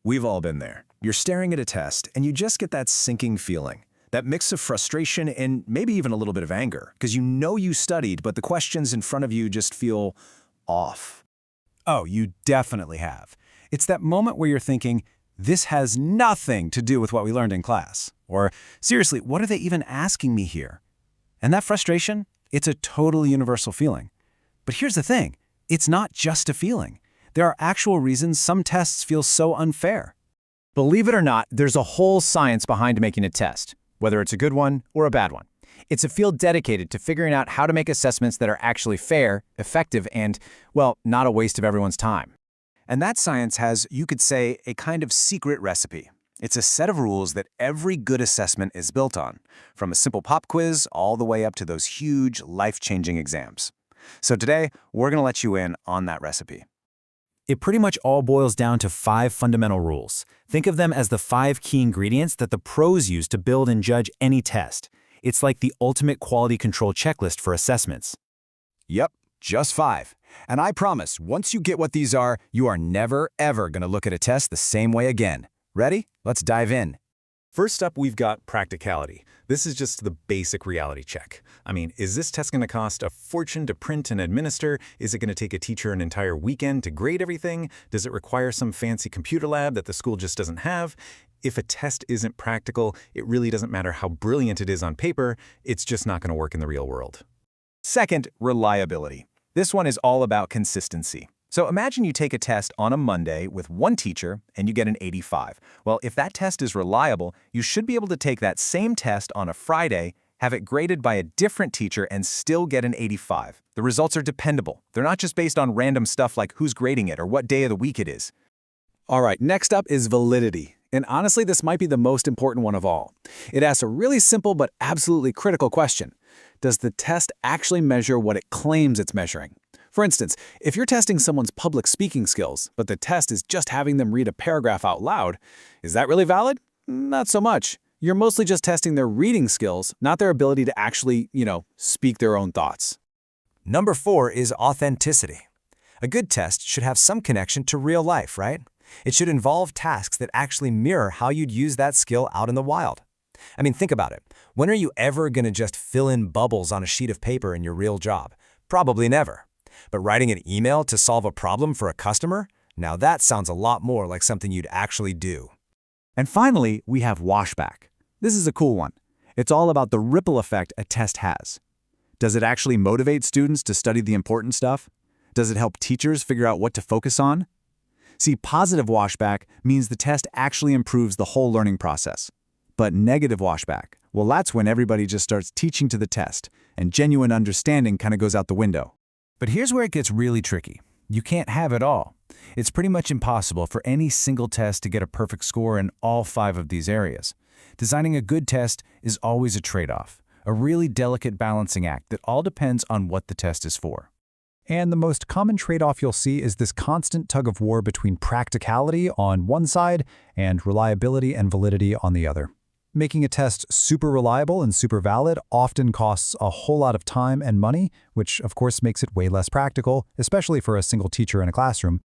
We've all been there. You're staring at a test, and you just get that sinking feeling. That mix of frustration and maybe even a little bit of anger, because you know you studied, but the questions in front of you just feel off. Oh, you definitely have. It's that moment where you're thinking, this has nothing to do with what we learned in class. Or, seriously, what are they even asking me here? And that frustration, it's a totally universal feeling. But here's the thing, it's not just a feeling. There are actual reasons some tests feel so unfair. Believe it or not, there's a whole science behind making a test, whether it's a good one or a bad one. It's a field dedicated to figuring out how to make assessments that are actually fair, effective, and, well, not a waste of everyone's time. And that science has, you could say, a kind of secret recipe. It's a set of rules that every good assessment is built on, from a simple pop quiz all the way up to those huge, life-changing exams. So today, we're going to let you in on that recipe. It pretty much all boils down to 5 fundamental rules. Think of them as the 5 key ingredients that the pros use to build and judge any test. It's like the ultimate quality control checklist for assessments. Yep, just 5. And I promise, once you get what these are, you are never, ever going to look at a test the same way again. Ready? Let's dive in. First up, we've got practicality. This is just the basic reality check. I mean, is this test going to cost a fortune to print and administer? Is it going to take a teacher an entire weekend to grade everything? Does it require some fancy computer lab that the school just doesn't have? If a test isn't practical, it really doesn't matter how brilliant it is on paper, it's just not going to work in the real world. Second, reliability. This one is all about consistency. So imagine you take a test on a Monday with one teacher and you get an 85. Well, if that test is reliable, you should be able to take that same test on a Friday, have it graded by a different teacher, and still get an 85. The results are dependable. They're not just based on random stuff like who's grading it or what day of the week it is. All right, next up is validity. And honestly, this might be the most important one of all. It asks a really simple but absolutely critical question. Does the test actually measure what it claims it's measuring? For instance, if you're testing someone's public speaking skills, but the test is just having them read a paragraph out loud, is that really valid? Not so much. You're mostly just testing their reading skills, not their ability to actually, speak their own thoughts. Number 4 is authenticity. A good test should have some connection to real life, right? It should involve tasks that actually mirror how you'd use that skill out in the wild. I mean, think about it. When are you ever going to just fill in bubbles on a sheet of paper in your real job? Probably never. But writing an email to solve a problem for a customer? Now that sounds a lot more like something you'd actually do. And finally, we have washback. This is a cool one. It's all about the ripple effect a test has. Does it actually motivate students to study the important stuff? Does it help teachers figure out what to focus on? See, positive washback means the test actually improves the whole learning process. But negative washback, well, that's when everybody just starts teaching to the test, and genuine understanding kind of goes out the window. But here's where it gets really tricky. You can't have it all. It's pretty much impossible for any single test to get a perfect score in all 5 of these areas. Designing a good test is always a trade-off, a really delicate balancing act that all depends on what the test is for. And the most common trade-off you'll see is this constant tug-of-war between practicality on one side and reliability and validity on the other. Making a test super reliable and super valid often costs a whole lot of time and money, which of course makes it way less practical, especially for a single teacher in a classroom.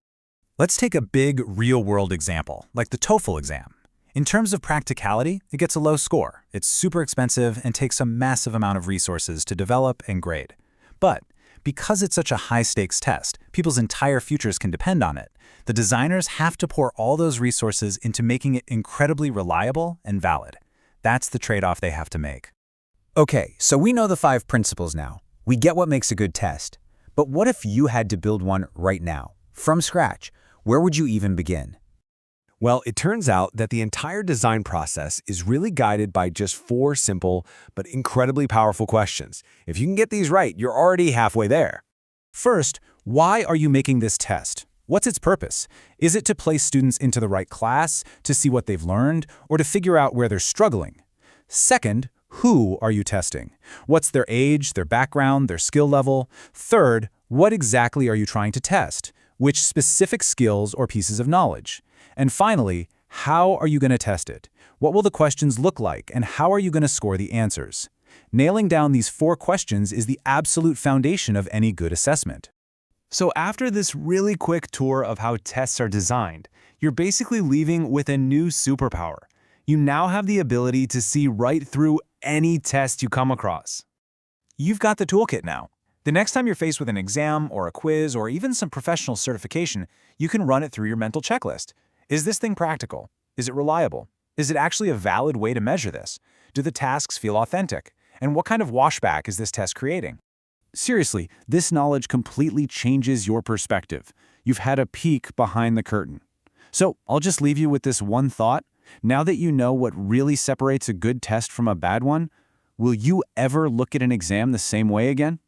Let's take a big real-world example, like the TOEFL exam. In terms of practicality, it gets a low score. It's super expensive and takes a massive amount of resources to develop and grade. But because it's such a high-stakes test, people's entire futures can depend on it. The designers have to pour all those resources into making it incredibly reliable and valid. That's the trade-off they have to make. Okay, so we know the 5 principles now. We get what makes a good test. But what if you had to build one right now, from scratch? Where would you even begin? Well, it turns out that the entire design process is really guided by just 4 simple but incredibly powerful questions. If you can get these right, you're already halfway there. First, why are you making this test? What's its purpose? Is it to place students into the right class, to see what they've learned, or to figure out where they're struggling? Second, who are you testing? What's their age, their background, their skill level? Third, what exactly are you trying to test? Which specific skills or pieces of knowledge? And finally, how are you going to test it? What will the questions look like, and how are you going to score the answers? Nailing down these 4 questions is the absolute foundation of any good assessment. So after this really quick tour of how tests are designed, you're basically leaving with a new superpower. You now have the ability to see right through any test you come across. You've got the toolkit now. The next time you're faced with an exam or a quiz or even some professional certification, you can run it through your mental checklist. Is this thing practical? Is it reliable? Is it actually a valid way to measure this? Do the tasks feel authentic? And what kind of washback is this test creating? Seriously, this knowledge completely changes your perspective. You've had a peek behind the curtain. So I'll just leave you with this one thought. Now that you know what really separates a good test from a bad one, will you ever look at an exam the same way again?